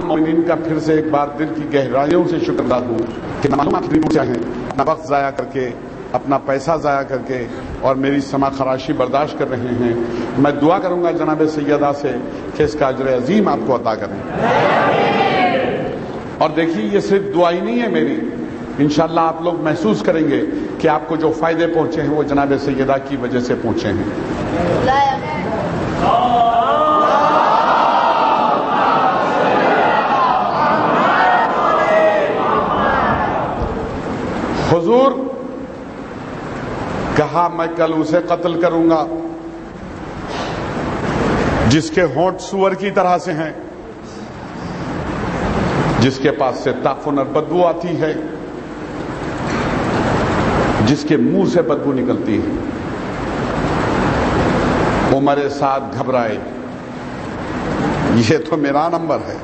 مومنین کا پھر سے ایک بار دل کی گہرائیوں سے شکر ادا ہوں کہ معلوم آپ کتنی دور ہیں، اپنا وقت ضائع کر کے، اپنا پیسہ ضائع کر کے اور میری سما خراشی برداشت کر رہے ہیں۔ میں دعا کروں گا جناب سیدہ سے کہ اس کا اجر عظیم آپ کو عطا کریں۔ اور دیکھیے یہ صرف دعا ہی نہیں ہے میری، انشاءاللہ آپ لوگ محسوس کریں گے کہ آپ کو جو فائدے پہنچے ہیں وہ جناب سیدہ کی وجہ سے پہنچے ہیں۔ حضور کہا میں کل اسے قتل کروں گا جس کے ہونٹ سور کی طرح سے ہیں، جس کے پاس سے تعفن اور بدبو آتی ہے، جس کے منہ سے بدبو نکلتی ہے۔ عمر سعد گھبرائے، یہ تو میرا نمبر ہے،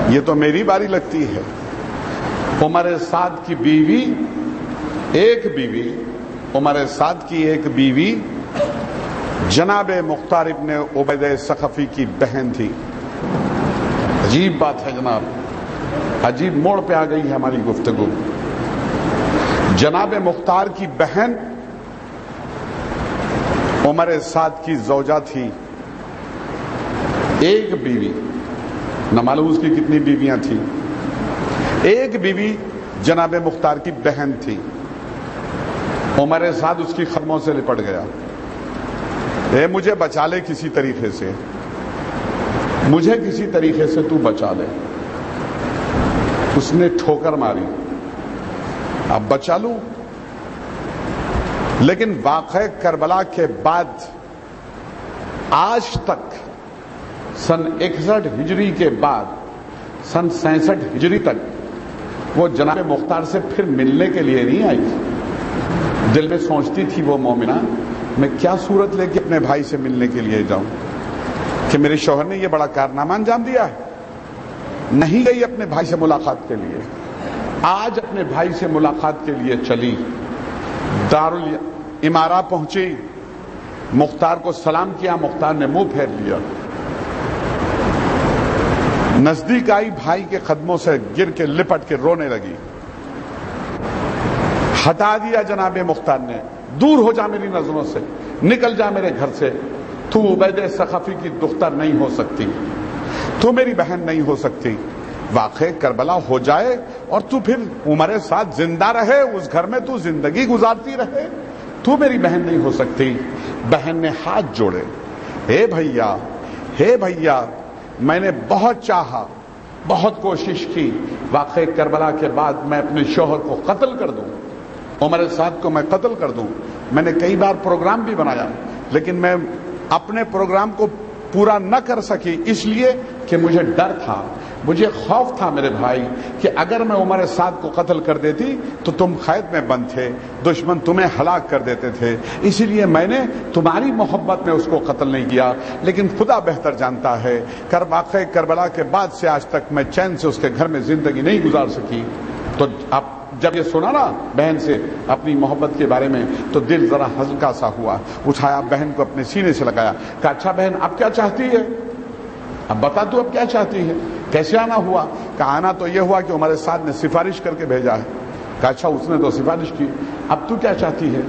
یہ تو میری باری لگتی ہے۔ عمر سعد کی بیوی، ایک بیوی، عمر سعد کی ایک بیوی جناب مختار ابن عبید ثقفی کی بہن تھی۔ عجیب بات ہے جناب، عجیب موڑ پہ آ گئی ہے ہماری گفتگو۔ جناب مختار کی بہن عمر سعد کی زوجہ تھی، ایک بیوی، نہ معلوم اس کی کتنی بیویاں تھیں، ایک بیوی جناب مختار کی بہن تھی۔ عمر سعد اس کی قدموں سے لپٹ گیا، اے مجھے بچا لے کسی طریقے سے، مجھے کسی طریقے سے تو بچا لے۔ اس نے ٹھوکر ماری، اب بچا لوں، لیکن واقعہ کربلا کے بعد آج تک سن 61 ہجری کے بعد سن 66 ہجری تک وہ جناب مختار سے پھر ملنے کے لیے نہیں آئی۔ دل میں سوچتی تھی وہ مومنہ میں کیا صورت لے کے اپنے بھائی سے ملنے کے لیے جاؤں کہ میرے شوہر نے یہ بڑا کارنامہ انجام دیا ہے۔ نہیں گئی اپنے بھائی سے ملاقات کے لیے، آج اپنے بھائی سے ملاقات کے لیے چلی، دارالامارہ پہنچی، مختار کو سلام کیا، مختار نے منہ پھیر لیا، نزدیک آئی، بھائی کے قدموں سے گر کے لپٹ کے رونے لگی۔ ہٹا دیا جناب مختار نے، دور ہو جا میری نظروں سے، نکل جا میرے گھر سے، تو عبید ثقفی کی دختر نہیں ہو سکتی، تو میری بہن نہیں ہو سکتی۔ واقع کربلا ہو جائے اور تو پھر عمر ساتھ زندہ رہے، اس گھر میں تو زندگی گزارتی رہے، تو میری بہن نہیں ہو سکتی۔ بہن نے ہاتھ جوڑے، اے بھیا، ہے بھیا، میں نے بہت چاہا، بہت کوشش کی، واقع کربلا کے بعد میں اپنے شوہر کو قتل کر دوں، عمر سعد کو میں قتل کر دوں۔ میں نے کئی بار پروگرام بھی بنایا، لیکن میں اپنے پروگرام کو پورا نہ کر سکی، اس لیے کہ مجھے ڈر تھا، مجھے خوف تھا میرے بھائی کہ اگر میں عمر سعد کو قتل کر دیتی تو تم قید میں بند تھے، دشمن تمہیں ہلاک کر دیتے تھے، اسی لیے میں نے تمہاری محبت میں اس کو قتل نہیں کیا۔ لیکن خدا بہتر جانتا ہے، واقع کربلا کے بعد سے آج تک میں چین سے اس کے گھر میں زندگی نہیں گزار سکی۔ تو اب جب یہ سنا نا بہن سے اپنی محبت کے بارے میں تو دل ذرا ہلکا سا ہوا، اٹھایا، بہن کو اپنے سینے سے لگایا، کہا اچھا بہن اب کیا چاہتی ہے، اب بتا تو اب کیا چاہتی ہے، کیسے آنا ہوا؟ کہا آنا تو یہ ہوا کہ ہمارے ساتھ نے سفارش کر کے بھیجا ہے۔ کہا اچھا اس نے تو سفارش کی، اب تو کیا چاہتی ہے؟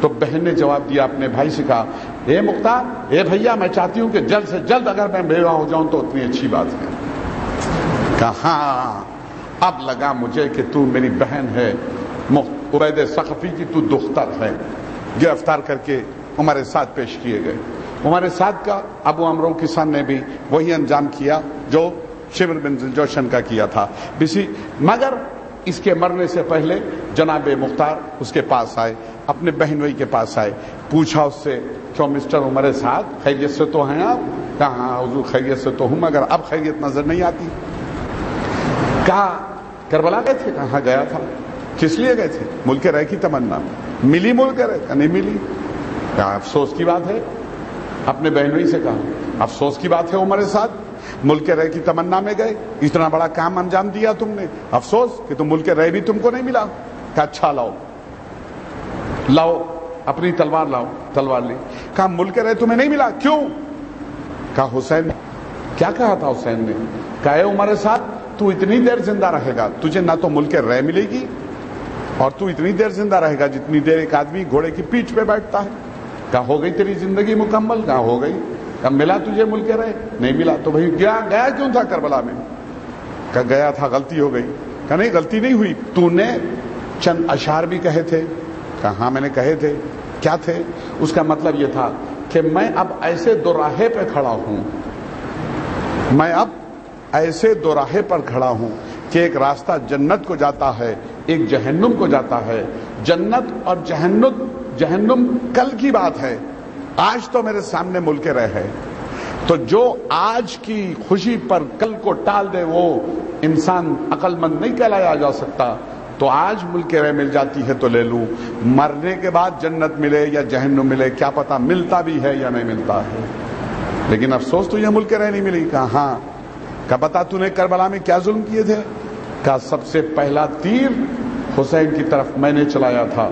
تو بہن نے جواب دیا، اپنے بھائی سے کہا، اے مختار، اے بھیا، میں چاہتی ہوں کہ جلد سے جلد اگر میں بیوہ ہو جاؤں تو اتنی اچھی بات ہے۔ کہا ہاں اب لگا مجھے کہ تو میری بہن ہے، عبید ثقفی کی تو دختر ہے۔ گرفتار کر کے عمر سعد پیش کیے گئے۔ عمر سعد کا ابو عمرو کسان نے بھی وہی انجام کیا جو شمر بن جوشن کا کیا تھا مگر اس کے مرنے سے پہلے جناب مختار اس کے پاس آئے، اپنے بہنوئی کے پاس آئے، پوچھا اس سے، کیوں مسٹر عمر سعد خیریت سے تو ہیں آپ؟ کہا ہاں حضور خیریت سے تو ہوں، مگر اب خیریت نظر نہیں آتی۔ کہا کربلا گئے تھے؟ کہاں گیا تھا۔ کس لیے گئے تھے؟ ملک رہ کی تمنا، ملی ملک رہ؟ کہا نہیں ملی۔ کہا افسوس کی بات ہے، اپنے بہنوئی سے کہا افسوس کی بات ہے عمر سعد، ملک رہ کی تمنا میں گئے، اتنا بڑا کام انجام دیا تم نے، افسوس کہ تم ملک رہ بھی تم کو نہیں ملا۔ کہا اچھا لاؤ لاؤ اپنی تلوار لاؤ، تلوار لی۔ کہا ملک رہ تمہیں نہیں ملا، کیوں؟ کہا حسین کیا کہا تھا حسین نے؟ کہا اے عمر سعد تو اتنی دیر زندہ رہے گا تجھے نہ تو ملک رے ملے گی اور تو اتنی دیر زندہ رہے گا جتنی دیر ایک آدمی گھوڑے کی پیٹھ پہ بیٹھتا ہے. کہا ہو گئی تیری زندگی مکمل؟ کہا ہو گئی. کہا ملا تجھے ملک رے؟ نہیں ملا. تو بھائی گیا کیوں تھا کربلا میں؟ کہا گیا تھا غلطی ہو گئی. کہا نہیں غلطی نہیں ہوئی, تو نے چند اشعار بھی کہے تھے. کہا ہاں میں نے کہے تھے. کیا تھے؟ اس کا مطلب یہ تھا کہ میں اب ایسے دوراہے پہ کھڑا ہوں, میں اب ایسے دوراہے پر کھڑا ہوں کہ ایک راستہ جنت کو جاتا ہے, ایک جہنم کو جاتا ہے. جنت اور جہنم کل کی بات ہے, آج تو میرے سامنے ملک رہ ہے. تو جو آج کی خوشی پر کل کو ٹال دے وہ انسان عقل مند نہیں کہلایا جا سکتا. تو آج ملک رہ مل جاتی ہے تو لے لوں, مرنے کے بعد جنت ملے یا جہنم ملے کیا پتا ملتا بھی ہے یا نہیں ملتا ہے. لیکن افسوس تو یہ ملک رہ نہیں ملی. کہا ہاں. کہا بتا تو نے کربلا میں کیا ظلم کیے تھے؟ کہا سب سے پہلا تیر حسین کی طرف میں نے چلایا تھا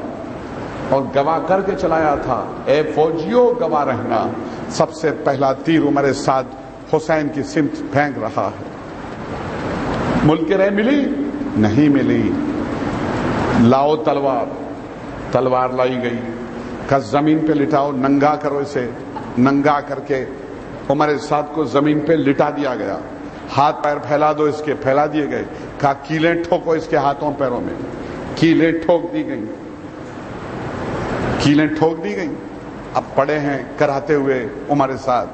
اور گواہ کر کے چلایا تھا, اے فوجیوں گواہ رہنا, سب سے پہلا تیر عمر سعد حسین کی سمت پھینک رہا ہے. ملک رہ ملی؟ نہیں ملی. لاؤ تلوار. تلوار لائی گئی. کہا زمین پہ لٹاؤ, ننگا کرو اسے. ننگا کر کے عمر سعد کو زمین پہ لٹا دیا گیا. ہاتھ پیر پھیلا دو اس کے, پھیلا دیے گئے. کہا کیلیں ٹھوکو اس کے ہاتھوں پیروں میں. کیلیں ٹھوک دی گئیں, کیلیں ٹھوک دی گئیں. اب پڑے ہیں کراتے ہوئے عمر سعد.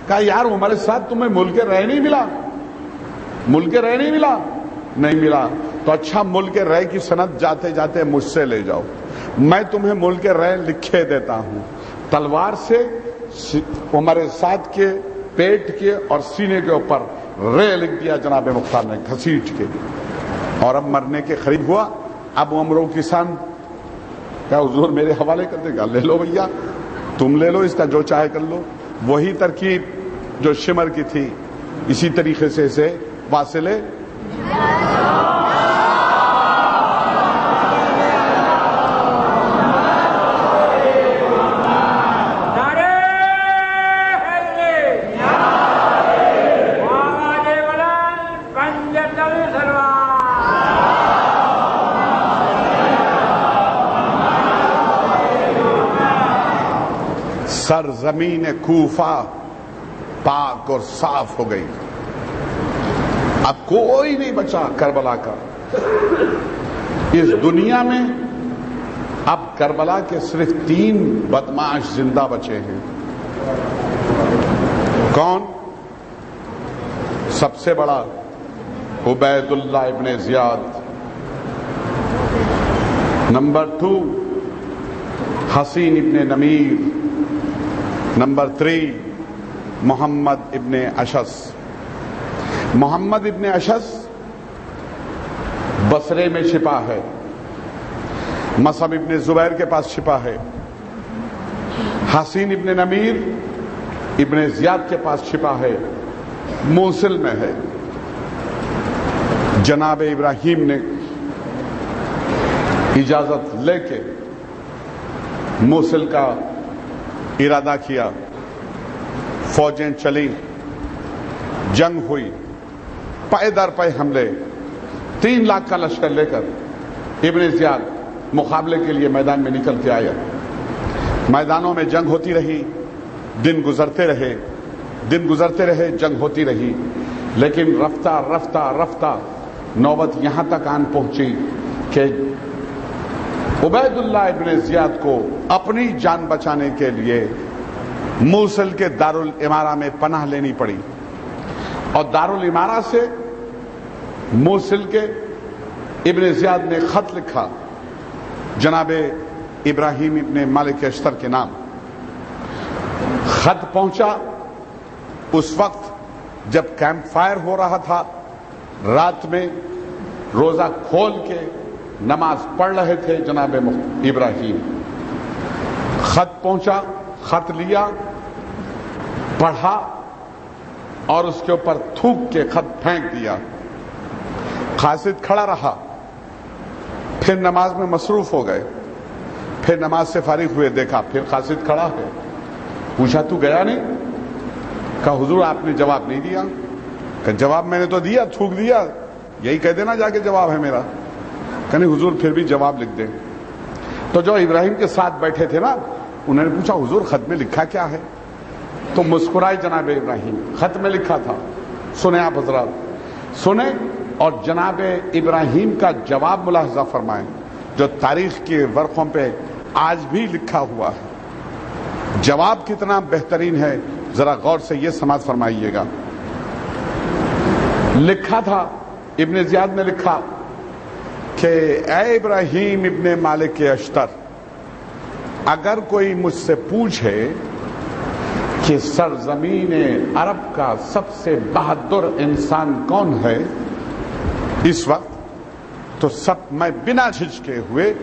کہا یار عمر سعد تمہیں ملک رہ نہیں ملا؟ ملک رہ نہیں ملا؟ نہیں ملا. تو اچھا ملک رہ کی سند جاتے جاتے مجھ سے لے جاؤ, میں تمہیں ملک رہ لکھے دیتا ہوں. تلوار سے عمر سعد کے پیٹ کے اور سینے کے اوپر رے لکھ دیا جناب مختار نے گھسیٹ کے. اور اب مرنے کے قریب ہوا. اب عمرو کسان کیا حضور میرے حوالے کر دے گا؟ لے لو بھیا, تم لے لو, اس کا جو چاہے کر لو. وہی ترکیب جو شمر کی تھی اسی طریقے سے اسے واصلے سرزمین کوفہ پاک اور صاف ہو گئی. اب کوئی نہیں بچا کربلا کا اس دنیا میں. اب کربلا کے صرف 3 بدماش زندہ بچے ہیں. کون؟ سب سے بڑا عبید اللہ ابن زیاد, نمبر 2 حسین ابن نمیر, نمبر 3 محمد ابن اشس. محمد ابن اشس بصرے میں چھپا ہے, مصعب ابن زبیر کے پاس چھپا ہے. حسین ابن نمیر ابن زیاد کے پاس چھپا ہے, موصل میں ہے. جناب ابراہیم نے اجازت لے کے موصل کا ارادہ کیا, فوجیں چلی, جنگ ہوئی, پائے در پائے حملے, 3 لاکھ کا لشکر لے کر ابن زیاد مقابلے کے لیے میدان میں نکل کے آیا. میدانوں میں جنگ ہوتی رہی, دن گزرتے رہے, دن گزرتے رہے, جنگ ہوتی رہی. لیکن رفتہ رفتہ رفتہ نوبت یہاں تک آن پہنچی کہ عبید اللہ ابن زیاد کو اپنی جان بچانے کے لیے موصل کے دارالامارہ میں پناہ لینی پڑی. اور دارالامارہ سے موصل کے ابن زیاد نے خط لکھا جناب ابراہیم ابن مالک اشتر کے نام. خط پہنچا اس وقت جب کیمپ فائر ہو رہا تھا, رات میں روزہ کھول کے نماز پڑھ رہے تھے جناب ابراہیم. خط پہنچا, خط لیا, پڑھا اور اس کے اوپر تھوک کے خط پھینک دیا. قاصد کھڑا رہا, پھر نماز میں مصروف ہو گئے. پھر نماز سے فارغ ہوئے, دیکھا پھر قاصد کھڑا ہے. پوچھا تو گیا نہیں؟ کہا حضور آپ نے جواب نہیں دیا. کہ جواب میں نے تو دیا، تھوک دیا، یہی کہہ دینا جا کے جواب ہے میرا. کہ نہیں حضور پھر بھی جواب لکھ دیں. تو جو ابراہیم کے ساتھ بیٹھے تھے نا، انہوں نے پوچھا حضور خط میں لکھا کیا ہے؟ تو مسکرائے جناب ابراہیم. خط میں لکھا تھا، سنیں آپ حضرات، سنیں اور جناب ابراہیم کا جواب ملاحظہ فرمائیں جو تاریخ کے ورقوں پہ آج بھی لکھا ہوا ہے. جواب کتنا بہترین ہے ذرا غور سے یہ سماعت فرمائیے گا. لکھا تھا، ابن زیاد نے لکھا کہ اے ابراہیم ابن مالک اشتر، اگر کوئی مجھ سے پوچھے کہ سرزمین عرب کا سب سے بہادر انسان کون ہے اس وقت، تو میں بنا جھجکے ہوئے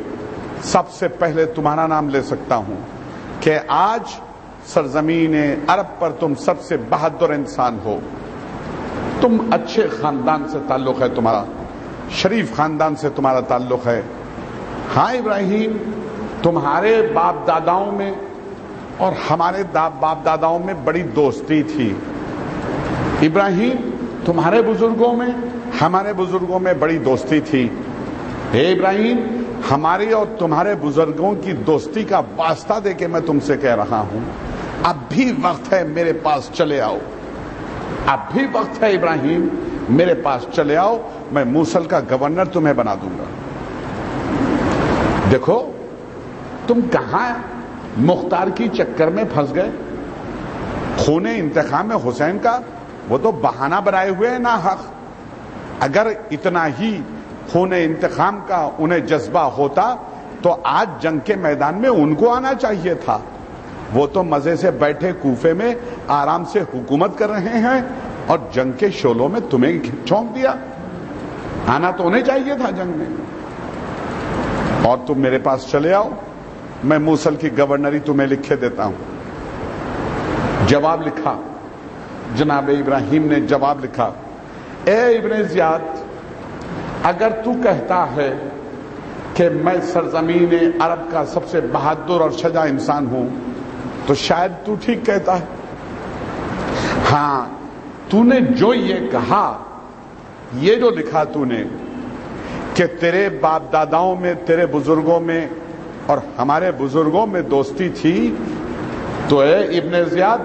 سب سے پہلے تمہارا نام لے سکتا ہوں کہ آج سرزمین عرب پر تم سب سے بہادر انسان ہو. تم اچھے خاندان سے تعلق ہے تمہارا، شریف خاندان سے تمہارا تعلق ہے. ہاں ابراہیم، تمہارے باپ داداؤں میں اور ہمارے باپ داداؤں میں بڑی دوستی تھی. ابراہیم، تمہارے بزرگوں میں ہمارے بزرگوں میں بڑی دوستی تھی. اے ابراہیم، ہماری اور تمہارے بزرگوں کی دوستی کا واسطہ دے کے میں تم سے کہہ رہا ہوں، اب بھی وقت ہے میرے پاس چلے آؤ. اب بھی وقت ہے ابراہیم، میرے پاس چلے آؤ، میں موصل کا گورنر تمہیں بنا دوں گا. دیکھو تم کہاں مختار کی چکر میں پھنس گئے. خون انتقام حسین کا وہ تو بہانہ بنائے ہوئے ہیں ناحق. اگر اتنا ہی خون انتقام کا انہیں جذبہ ہوتا تو آج جنگ کے میدان میں ان کو آنا چاہیے تھا. وہ تو مزے سے بیٹھے کوفے میں آرام سے حکومت کر رہے ہیں اور جنگ کے شعلوں میں تمہیں چھونک دیا. آنا تو انہیں چاہیے تھا جنگ میں. اور تم میرے پاس چلے آؤ، میں موصل کی گورنری تمہیں لکھے دیتا ہوں. جواب لکھا، جناب ابراہیم نے جواب لکھا، اے ابن زیاد، اگر تو کہتا ہے کہ میں سرزمین عرب کا سب سے بہادر اور شجاع انسان ہوں تو شاید تو ٹھیک کہتا ہے. ہاں، تو نے جو یہ کہا، یہ جو لکھا تو نے کہ تیرے باپ داداؤں میں، تیرے بزرگوں میں اور ہمارے بزرگوں میں دوستی تھی، تو اے ابن زیاد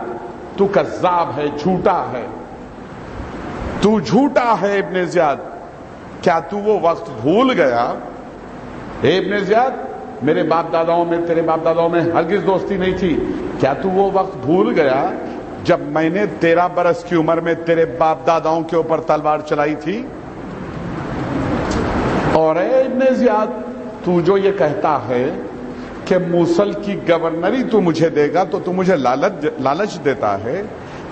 تو کذاب ہے، جھوٹا ہے. تو جھوٹا ہے ابن زیاد. کیا تو وہ وقت بھول گیا؟ اے ابن زیاد، میرے باپ داداؤں میں، تیرے باپ داداؤں میں ہرگز دوستی نہیں تھی. کیا تو وہ وقت بھول گیا جب میں نے 13 برس کی عمر میں تیرے باپ داداؤں کے اوپر تلوار چلائی تھی؟ اور اے ابن زیاد، تو جو یہ کہتا ہے کہ موصل کی گورنری تو مجھے دے گا تو تو مجھے لالچ دیتا ہے،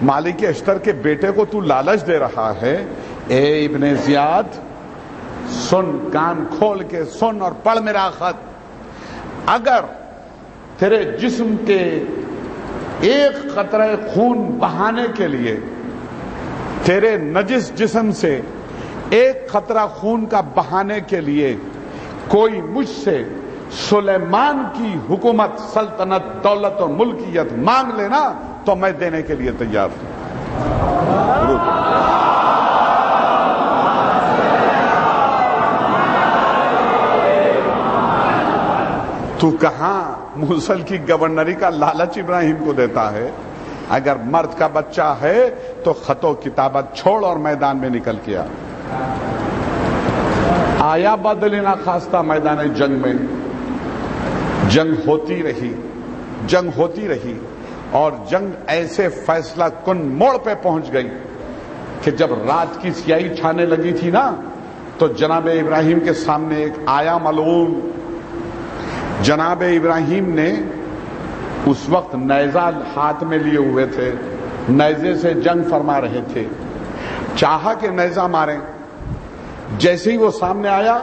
مالک اشتر کے بیٹے کو تو لالچ دے رہا ہے. اے ابن زیاد سن، کان کھول کے سن اور پڑھ میرا خط. اگر تیرے جسم کے ایک قطرہ خون بہانے کے لیے، تیرے نجس جسم سے ایک قطرہ خون کا بہانے کے لیے کوئی مجھ سے سلیمان کی حکومت، سلطنت، دولت اور ملکیت مانگ لینا تو میں دینے کے لیے تیار ہوں. تو کہاں موصل کی گورنری کا لالچ ابراہیم کو دیتا ہے؟ اگر مرد کا بچہ ہے تو خط و کتابت چھوڑ اور میدان میں نکل کے آیا بدلنا خواستہ. میدان جنگ میں جنگ ہوتی رہی، جنگ ہوتی رہی اور جنگ ایسے فیصلہ کن موڑ پہ پہنچ گئی کہ جب رات کی سیاہی چھانے لگی تھی نا، تو جناب ابراہیم کے سامنے ایک آیا ملعون. جناب ابراہیم نے اس وقت نیزہ ہاتھ میں لیے ہوئے تھے، نیزے سے جنگ فرما رہے تھے. چاہا کہ نیزہ ماریں، جیسے ہی وہ سامنے آیا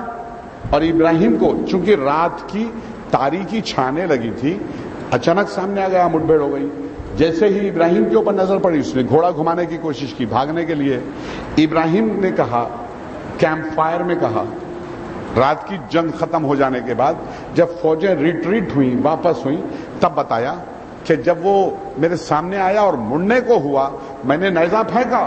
اور ابراہیم کو، چونکہ رات کی تاریکی چھانے لگی تھی، اچانک سامنے آ گیا، مٹبھیڑ ہو گئی. جیسے ہی ابراہیم کے اوپر نظر پڑی، اس نے گھوڑا گھمانے کی کوشش کی بھاگنے کے لیے. ابراہیم نے کہا، کیمپ فائر میں کہا، رات کی جنگ ختم ہو جانے کے بعد جب فوجیں ریٹریٹ ہوئیں، واپس ہوئیں، تب بتایا کہ جب وہ میرے سامنے آیا اور مڑنے کو ہوا، میں نے نیزہ پھینکا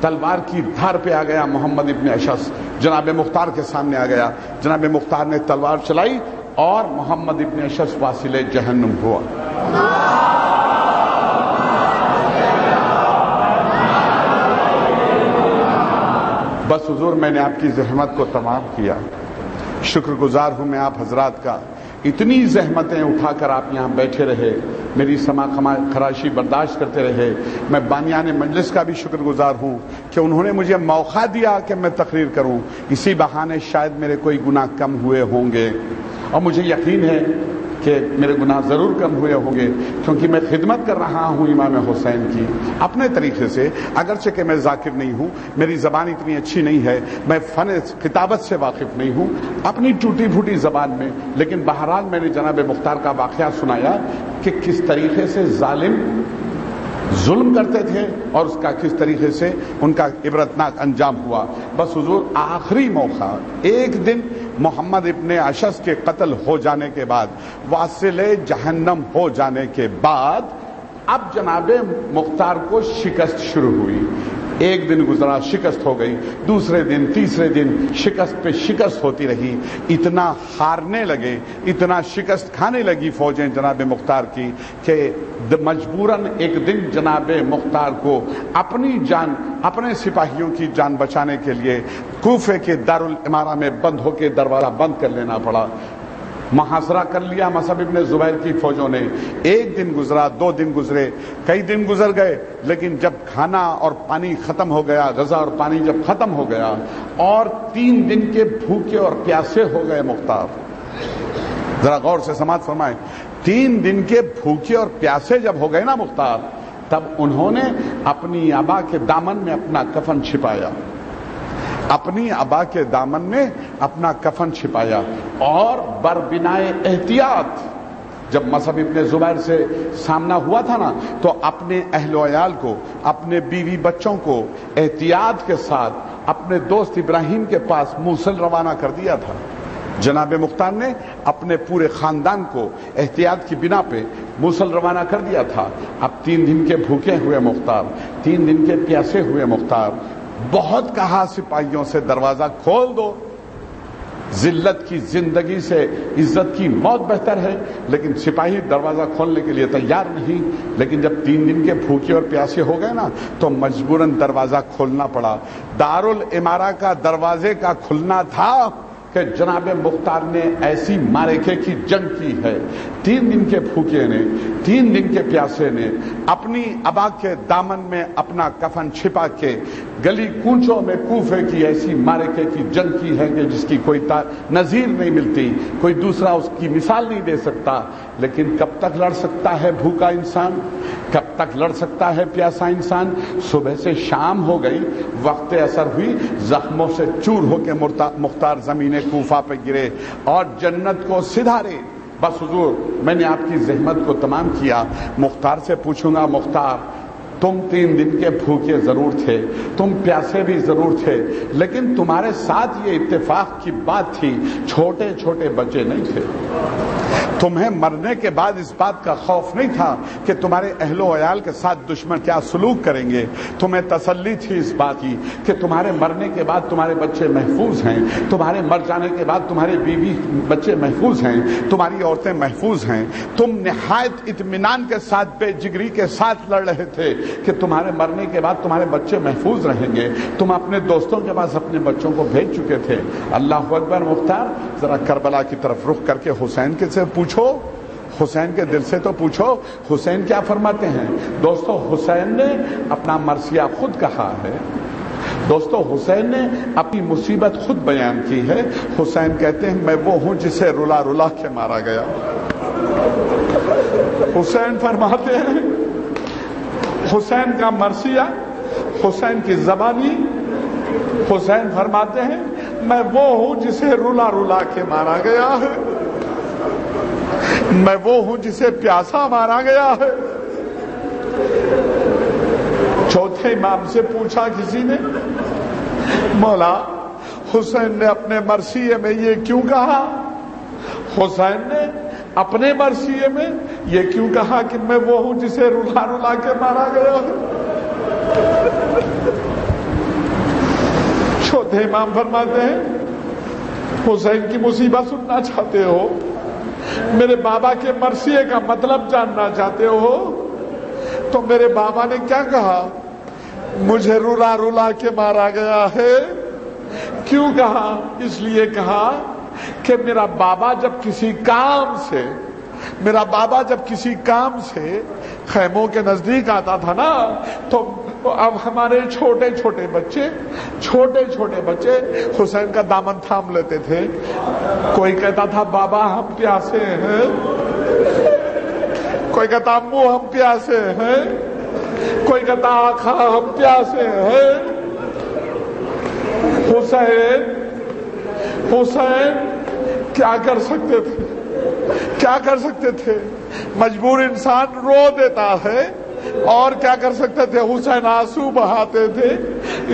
تلوار کی دھار پہ آ گیا محمد ابن اشعث، جناب مختار کے سامنے آ گیا، جناب مختار نے تلوار چلائی اور محمد ابن اشعث واصل جہنم ہوا۔ بس حضور میں نے آپ کی زحمت کو تمام کیا، شکر گزار ہوں میں آپ حضرات کا، اتنی زحمتیں اٹھا کر آپ یہاں بیٹھے رہے، میری سما خراشی برداشت کرتے رہے۔ میں بانیان مجلس کا بھی شکر گزار ہوں کہ انہوں نے مجھے موقع دیا کہ میں تقریر کروں، اسی بہانے شاید میرے کوئی گناہ کم ہوئے ہوں گے، اور مجھے یقین ہے کہ میرے گناہ ضرور کم ہوئے ہوں گے، کیونکہ میں خدمت کر رہا ہوں امام حسین کی اپنے طریقے سے، اگرچہ کہ میں ذاکر نہیں ہوں، میری زبان اتنی اچھی نہیں ہے، میں فن کتابت سے واقف نہیں ہوں اپنی ٹوٹی پھوٹی زبان میں، لیکن بہرحال میں نے جناب مختار کا واقعہ سنایا کہ کس طریقے سے ظالم ظلم کرتے تھے اور اس کا کس طریقے سے ان کا عبرتناک انجام ہوا۔ بس حضور آخری موقع، ایک دن محمد ابن اشعث کے قتل ہو جانے کے بعد، واصل جہنم ہو جانے کے بعد، اب جناب مختار کو شکست شروع ہوئی۔ ایک دن گزرا، شکست ہو گئی، دوسرے دن، تیسرے دن شکست پہ شکست ہوتی رہی، اتنا ہارنے لگے، اتنا شکست کھانے لگی فوجیں جناب مختار کی کہ مجبوراً ایک دن جناب مختار کو اپنی جان، اپنے سپاہیوں کی جان بچانے کے لیے کوفے کے دارالامارہ میں بند ہو کے دروازہ بند کر لینا پڑا۔ محاصرہ کر لیا مصعب ابن زبیر کی فوجوں نے۔ ایک دن گزرا، دو دن گزرے، کئی دن گزر گئے، لیکن جب کھانا اور پانی ختم ہو گیا، غذا اور پانی جب ختم ہو گیا اور 3 دن کے بھوکے اور پیاسے ہو گئے مختار، ذرا غور سے سماعت فرمائیں، 3 دن کے بھوکے اور پیاسے جب ہو گئے نا مختار، تب انہوں نے اپنی ابا کے دامن میں اپنا کفن چھپایا، اپنی ابا کے دامن میں اپنا کفن چھپایا، اور بربنائے احتیاط جب مصعب ابن زبیر سے سامنا ہوا تھا نا، تو اپنے اہل و عیال کو، اپنے بیوی بچوں کو احتیاط کے ساتھ اپنے دوست ابراہیم کے پاس موصل روانہ کر دیا تھا۔ جناب مختار نے اپنے پورے خاندان کو احتیاط کی بنا پہ موصل روانہ کر دیا تھا۔ اب 3 دن کے بھوکے ہوئے مختار، 3 دن کے پیاسے ہوئے مختار، بہت کہا سپاہیوں سے دروازہ کھول دو، ذلت کی زندگی سے عزت کی موت بہتر ہے، لیکن سپاہی دروازہ کھولنے کے لیے تیار نہیں۔ لیکن جب 3 دن کے بھوکے اور پیاسے ہو گئے نا، تو مجبوراً دروازہ کھولنا پڑا۔ دارالامارہ کا دروازے کا کھلنا تھا کہ جناب مختار نے ایسی معرکے کی جنگ کی ہے، 3 دن کے بھوکے نے، 3 دن کے پیاسے نے اپنی ابا کے دامن میں اپنا کفن چھپا کے گلی کوچوں میں کوفے کی ایسی معرکے کی جنگ کی ہے کہ جس کی کوئی نظیر نہیں ملتی، کوئی دوسرا اس کی مثال نہیں دے سکتا۔ لیکن کب تک لڑ سکتا ہے بھوکا انسان؟ کب تک لڑ سکتا ہے پیاسا انسان؟ صبح سے شام ہو گئی، وقت اثر ہوئی، زخموں سے چور ہو کے مختار زمین کوفہ پہ گرے اور جنت کو سدھارے۔ بس حضور میں نے آپ کی زحمت کو تمام کیا۔ مختار سے پوچھوں گا، مختار تم 3 دن کے بھوکے ضرور تھے، تم پیاسے بھی ضرور تھے، لیکن تمہارے ساتھ یہ اتفاق کی بات تھی، چھوٹے چھوٹے بچے نہیں تھے، تمہیں مرنے کے بعد اس بات کا خوف نہیں تھا کہ تمہارے اہل و عیال کے ساتھ دشمن کیا سلوک کریں گے، تمہیں تسلی تھی اس بات کی کہ تمہارے مرنے کے بعد تمہارے بچے محفوظ ہیں، تمہارے مر جانے کے بعد تمہارے بیوی بچے محفوظ ہیں، تمہاری عورتیں محفوظ ہیں۔ تم نہایت اطمینان کے ساتھ، بے جگری کے ساتھ لڑ رہے تھے کہ تمہارے مرنے کے بعد تمہارے بچے محفوظ رہیں گے۔ تم اپنے دوستوں کے پاس اپنے بچوں کو بھیج چکے تھے۔ اللہ اکبر۔ مختار ذرا کربلا کی طرف رخ کر کے حسین کے سے پوچھو، حسین کے دل سے تو پوچھو، حسین کیا فرماتے ہیں؟ دوستو حسین نے اپنا مرثیہ خود کہا ہے، دوستو حسین نے اپنی مصیبت خود بیان کی ہے۔ حسین کہتے ہیں میں وہ ہوں جسے رلا رلا کے مارا گیا۔ حسین فرماتے ہیں، حسین کا مرثیہ، حسین کی زبانی، حسین فرماتے ہیں میں وہ ہوں جسے رلا رلا کے مارا گیا ہے، میں وہ ہوں جسے پیاسا مارا گیا ہے۔ چوتھے امام سے پوچھا کسی نے، مولا حسین نے اپنے مرثیے میں یہ کیوں کہا؟ حسین نے اپنے مرثیے میں یہ کیوں کہا کہ میں وہ ہوں جسے رلا رلا کے مارا گیا ہے؟ وقت ہے امام فرماتے ہیں حسین کی مصیبت سننا چاہتے ہو، میرے بابا کے مرثیے کا مطلب جاننا چاہتے ہو؟ تو میرے بابا نے کیا کہا؟ مجھے رلا رلا کے مارا گیا ہے۔ کیوں کہا؟ اس لیے کہا کہ میرا بابا جب کسی کام سے خیموں کے نزدیک آتا تھا نا، تو اب ہمارے چھوٹے چھوٹے بچے حسین کا دامن تھام لیتے تھے۔ کوئی کہتا تھا بابا ہم پیاسے ہیں، کوئی کہتا امو ہم پیاسے ہیں، کوئی کہتا آقا ہم پیاسے ہیں۔ حسین کیا کر سکتے تھے؟ مجبور انسان رو دیتا ہے، اور کیا کر سکتے تھے؟ حسین آنسو بہاتے تھے۔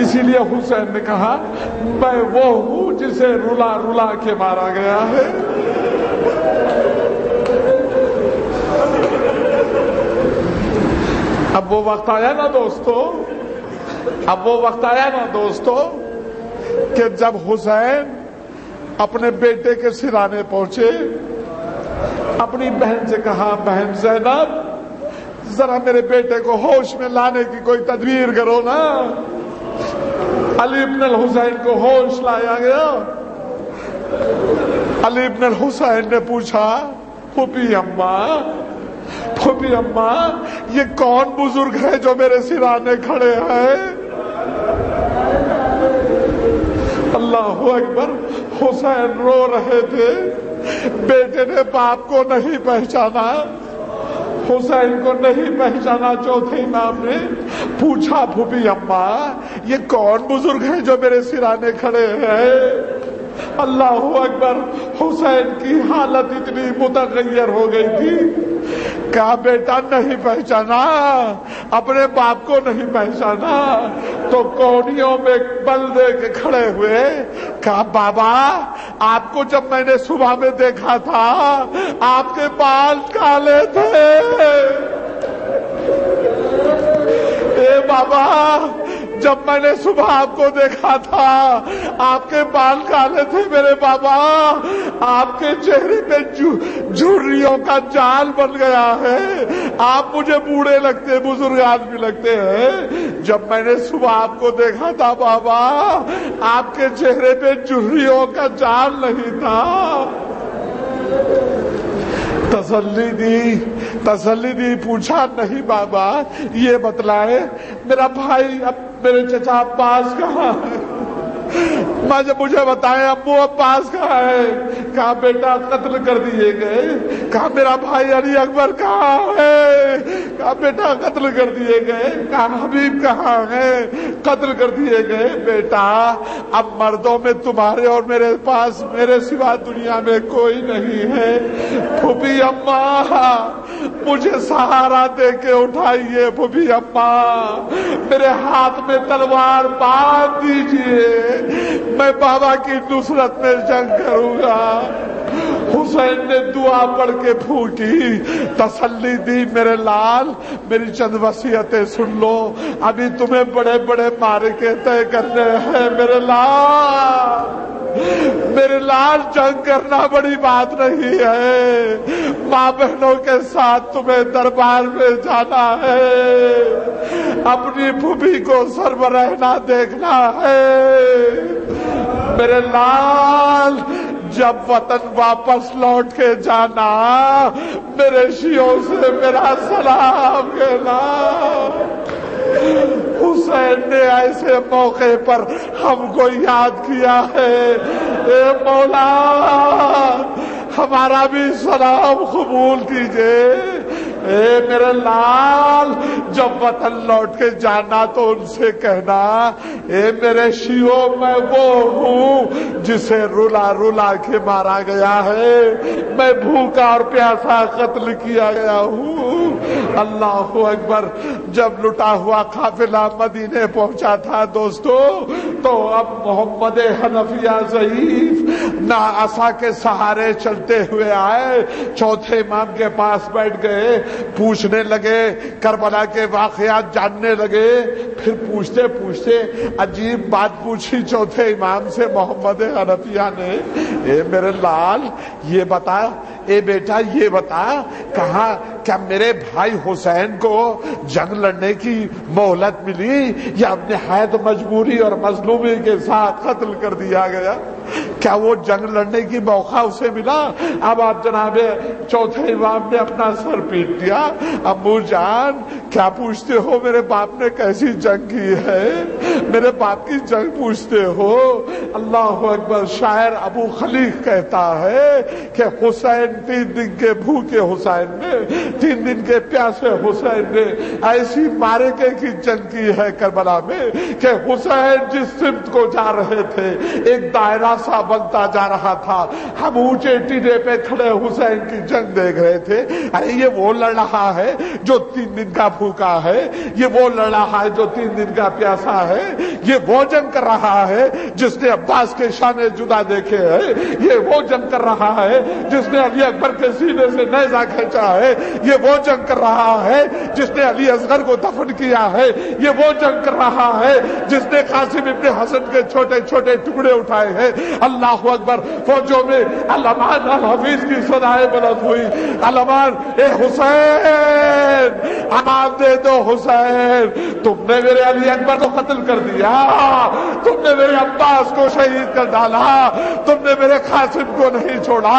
اسی لیے حسین نے کہا میں وہ ہوں جسے رلا رلا کے مارا گیا ہے۔ اب وہ وقت آیا نا دوستو کہ جب حسین اپنے بیٹے کے سرانے پہنچے، اپنی بہن سے کہا بہن زینب ذرا میرے بیٹے کو ہوش میں لانے کی کوئی تدبیر کرو نا۔ علی ابن الحسین کو ہوش لایا گیا۔ علی ابن الحسین نے پوچھا پھوپھی اماں یہ کون بزرگ ہے جو میرے سرانے کھڑے ہیں؟ اللہ اکبر، حسین رو رہے تھے، بیٹے نے باپ کو نہیں پہچانا، حسین کو نہیں پہچانا۔ چوتھے امام نے پوچھا پھوپھی اماں یہ کون بزرگ ہیں جو میرے سرانے کھڑے ہیں؟ اللہ اکبر، حسین کی حالت اتنی متغیر ہو گئی تھی، کہا بیٹا نہیں پہچانا، اپنے باپ کو نہیں پہچانا؟ تو کونیوں میں بل دے کے کھڑے ہوئے، کہا بابا آپ کو جب میں نے صبح میں دیکھا تھا آپ کے بال کالے تھے۔ اے بابا جب میں نے صبح آپ کو دیکھا تھا آپ کے بال کالے تھے میرے بابا، آپ کے چہرے پہ جھریوں کا جال بن گیا ہے، آپ مجھے بوڑھے لگتے، بزرگ آدمی لگتے ہیں۔ جب میں نے صبح آپ کو دیکھا تھا بابا آپ کے چہرے پہ جھریوں کا جال نہیں تھا۔ تسلی دی، پوچھا نہیں بابا یہ بتلائے میرا بھائی اب میرے چچا عباس کہاں ہے؟ مجھے بتائیں ابو عباس کہاں ہے؟ کہا بیٹا قتل کر دیے گئے۔ کہا میرا بھائی علی اکبر کہاں ہے؟ کہا بیٹا قتل کر دیے گئے۔ کہا حبیب کہاں ہے؟ قتل کر دیے گئے۔ بیٹا اب مردوں میں تمہارے اور میرے پاس میرے سوا دنیا میں کوئی نہیں ہے۔ پھوپھی اماں مجھے سہارا دے کے اٹھائیے، پھوپھی اماں میرے ہاتھ میں تلوار باندھ دیجیے، میں بابا کی نصرت میں جنگ کروں گا۔ حسین نے دعا پڑھ کے پھوٹی، تسلی دی میرے لال میری چند وصیتیں سن لو، ابھی تمہیں بڑے بڑے معرکے طے کرنے ہیں میرے لال جنگ کرنا بڑی بات نہیں ہے، ماں بہنوں کے ساتھ تمہیں دربار میں جانا ہے، اپنی پھوپھی کو سربراہ نہ دیکھنا ہے میرے لال۔ جب وطن واپس لوٹ کے جانا میرے شیعوں سے میرا سلام کہنا۔ حسین نے ایسے موقع پر ہم کو یاد کیا ہے، اے مولا ہمارا بھی سلام قبول کیجئے۔ اے میرے لال جب وطن لوٹ کے جانا تو ان سے کہنا اے میرے شیعوں میں وہ ہوں جسے رلا رلا کے مارا گیا ہے، میں بھوکا اور پیاسا قتل کیا گیا ہوں۔ اللہ اکبر۔ جب لٹا ہوا قافلہ مدینے پہنچا تھا دوستو، تو اب محمد حنفیہ ضعیف نہ عصا کے سہارے چلتے ہوئے آئے، چوتھے امام کے پاس بیٹھ گئے، پوچھنے لگے، کربلا کے واقعات جاننے لگے۔ پھر پوچھتے پوچھتے عجیب بات پوچھی چوتھے امام سے محمد حنفیہ نے، اے میرے لال یہ بتا، اے بیٹا یہ بتا، کہاں کیا میرے بھائی حسین کو جنگ لڑنے کی مہلت ملی یا اپنے نہایت مجبوری اور مظلومی کے ساتھ قتل کر دیا گیا؟ کیا وہ جنگ لڑنے کی موقع اسے ملا؟ اب آپ جناب چوتھے امام نے اپنا سر پیٹ دیا، ابو جان کیا پوچھتے ہو؟ میرے باپ نے کیسی جنگ کی ہے؟ میرے باپ کی جنگ پوچھتے ہو؟ اللہ اکبر۔ شاعر ابو خلیق کہتا ہے کہ حسین 3 دن کے بھوکے حسین نے، 3 دن کے پیاسے حسین نے ایسی مارکے کی جنگ کی ہے کربلا میں کہ حسین جس سمت کو جا رہے تھے ایک دائرہ سا بنتا جا رہا تھا، ہم اونچے ٹیلے پہ کھڑے حسین کی جنگ دیکھ رہے تھے۔ ارے یہ وہ لڑ رہا ہے جو 3 دن کا بھوکا ہے، یہ وہ لڑ رہا ہے جو 3 دن کا پیاسا ہے، یہ وہ جنگ کر رہا ہے جس نے عباس کے شانے جدا دیکھے ہیں، یہ وہ جنگ کر رہا ہے جس نے علی اکبر کے سینے سے نیزہ کھینچا ہے، یہ وہ جنگ کر رہا ہے جس نے علی اصغر کو دفن کیا ہے، یہ وہ جنگ کر رہا ہے جس نے قاسم ابن حسن کے چھوٹے چھوٹے ٹکڑے اٹھائے ہیں۔ اللہ اکبر۔ فوجوں میں علمان الحفیظ کی صدائیں بلند ہوئی، علمان اے حسین امان دے دو حسین، تم نے میرے علی اکبر کو قتل کر دیا، تم نے میرے عباس کو شہید کر ڈالا، تم نے میرے قاسم کو نہیں چھوڑا،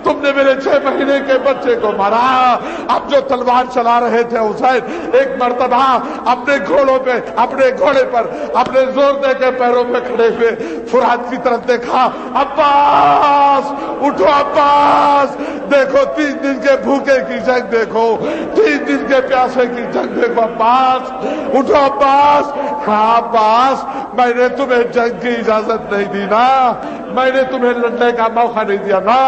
تم نے میرے 6 مہینے کے بچے کو مارا۔ اب جو تلوار چلا رہے تھے حسین ایک مرتبہ اپنے گھوڑوں پہ، اپنے گھوڑے پر اپنے زور دے کے پیروں پہ کھڑے ہوئے فرات کی طرف دیکھا، عباس اٹھو عباس، دیکھو 3 دن کے بھوکے کی جنگ دیکھو، 3 دن کے پیاسے کی جنگ دیکھو، عباس اٹھو عباس۔ ہاں عباس میں نے تمہیں جنگ کی اجازت نہیں دی نا، میں نے تمہیں لڑنے کا موقع نہیں دیا نا،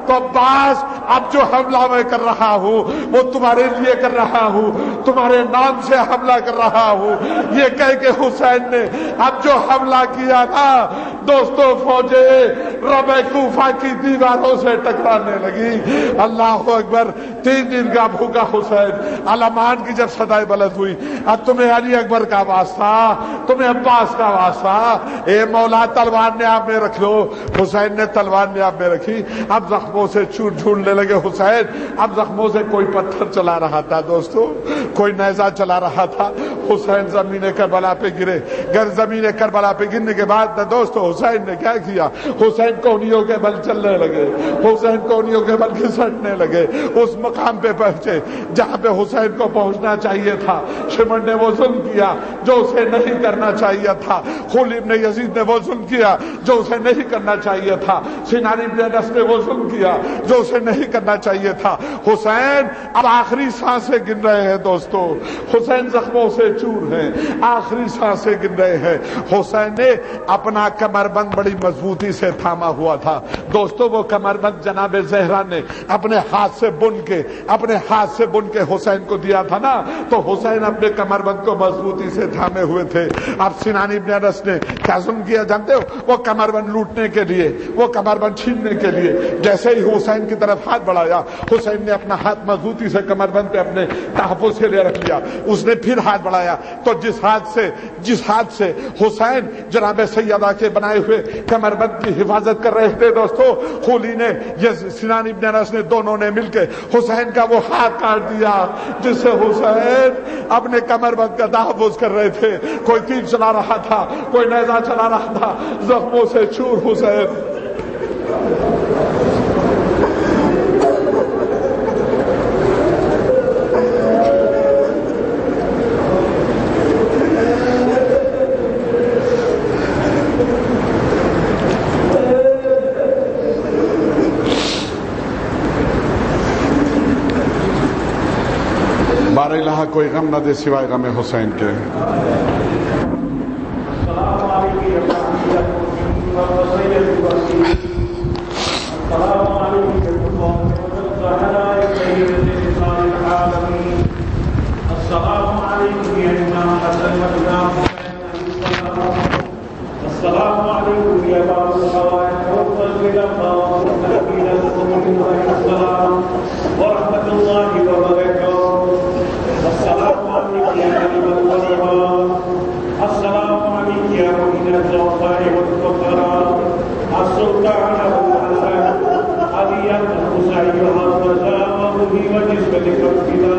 تو عباس اب جو حملہ میں کر رہا ہوں وہ تمہارے لیے کر رہا ہوں، تمہارے نام سے حملہ کر رہا ہوں۔ یہ کہہ کے حسین نے اب جو حملہ کیا نا دوستو، فوجیں ربع کوفہ کی دیواروں سے ٹکرانے لگی۔ اللہ اکبر۔ 3 دن کا بھوکا حسین، علمان کی جب صدائیں بلند ہوئی، اب تمہیں علی اکبر کا واسطہ، تمہیں عباس کا واسطہ، اے مولا تلوار نے آپ میں رکھ لو۔ حسین نے تلوار نے آپ میں رکھی، اب زخموں سے چور ڈھونڈنے لگے حسین، اب زخموں سے کوئی پتھر چلا رہا تھا دوستو، کوئی نیزہ چلا رہا تھا۔ حسین زمین کربلا پہ گرے، زمین کربلا پہ گرنے کے بعد دوستو حسین نے کیا کیا؟ حسین کونیوں کے بل چلنے لگے، حسین کونیوں کے بل گھسٹنے لگے، اس مقام پہ پہنچے جہاں پہ حسین کو پہنچنا چاہیے تھا۔ شمر نے وہ ظلم کیا جو اسے نہیں کرنا چاہیے تھا، خلی ابن یزید نے وہ ظلم کیا جو اسے نہیں کرنا چاہیے تھا، سنان ابن انس نے وہ ظلم کیا جو اسے نہیں کرنا چاہیے تھا۔ حسین اب آخری سانسیں گن رہے ہیں دوستو، حسین زخموں سے چور ہیں، آخری سانسیں گن رہے ہیں۔ حسین نے اپنا کمربند بڑی مضبوطی سے تھاما ہوا تھا دوستو، وہ کمربند جناب زہرا نے اپنے ہاتھ سے بن کے حسین کو دیا تھا نا، تو حسین اپنے کمربند کو مضبوطی سے تھامے ہوئے تھے۔ اب سنان ابن انس نے کیا ظلم کیا جانتے ہو؟ وہ کمربند لوٹنے کے لیے، وہ کمربند چھیننے کے لیے جیسے ہی حسین کی طرف ہاتھ بڑھایا، حسین نے اپنا ہاتھ مضبوطی سے کمربند پہ اپنے تحفظ کے لیے رکھ لیا۔ اس نے پھر ہاتھ بڑھایا تو جس ہاتھ سے حسین جناب سیدہ کے بنائے ہوئے کمربند کی حفاظت کر رہے تھے دوستو، خلی نے، سنان ابن انس نے، دونوں نے مل کے حسین کا وہ ہاتھ کاٹ دیا جس سے حسین اپنے کمربند کا تحفظ کر رہے تھے۔ کوئی تیر چلا رہا تھا، کوئی نیزہ چلا رہا تھا، زخموں سے چور حسین۔ بارہ الہ کوئی غم نہ دے سوائے غم حسین کے۔ السلام علیکم وعليكم السلام ورحمة الله وبركاته. السلام عليك يا نبي البشر، السلام عليك يا معين الضعفاء والفقراء، السلطان أبو الحسن علي الحسين حافظه وجسمك الفدا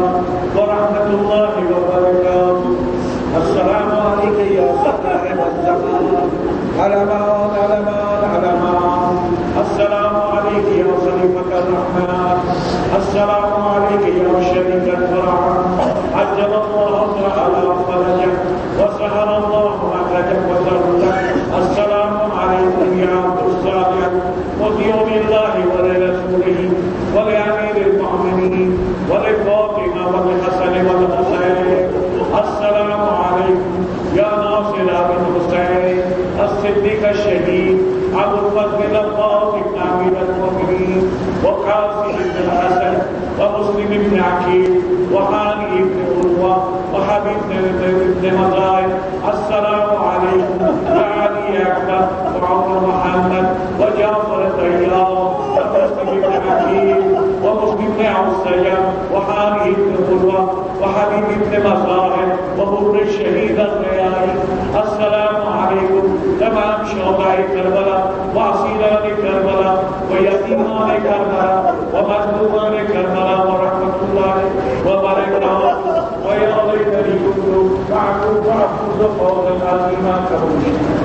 ورحمة الله وبركاته. السلام عليك يا صاحب الزمان، علمان علمان علمان. السلام عليك يا خليفة الرحمن، السلام عليك يا شريك الفرح، عجل الله تعالى فرجك وسهل الله مخرجك وسرجك. السلام عليكم يا عبد الصالح مطيع الله ولرسوله ولأمير المؤمنين ولفاطمة والحسن والحسين. السلام عليكم يا ناصر بن حسين الصديق الشهيد أبو الفضل العباس بن أمير المؤمنين وقاسم بن الحسن ومسلم بن عقيل وهاني بن عروة وحبيب بن مزاحم. السلام عليكم يا علي أكبر وعمر محمد وجعفر الطيار ومسلم بن عقيل ومسلم بن عصية وهاني بن عروة وحبيب بن مزاحم وبر الشهيد الخيال. السلام عليكم تمام شهداء كربلاء وأسيران كربلاء ويتيمان كربلاء ومظلومان كربلاء ورحمة الله وبركاته. ويا ليتني كنت معكم فأفوز فوزا عظيما كرما.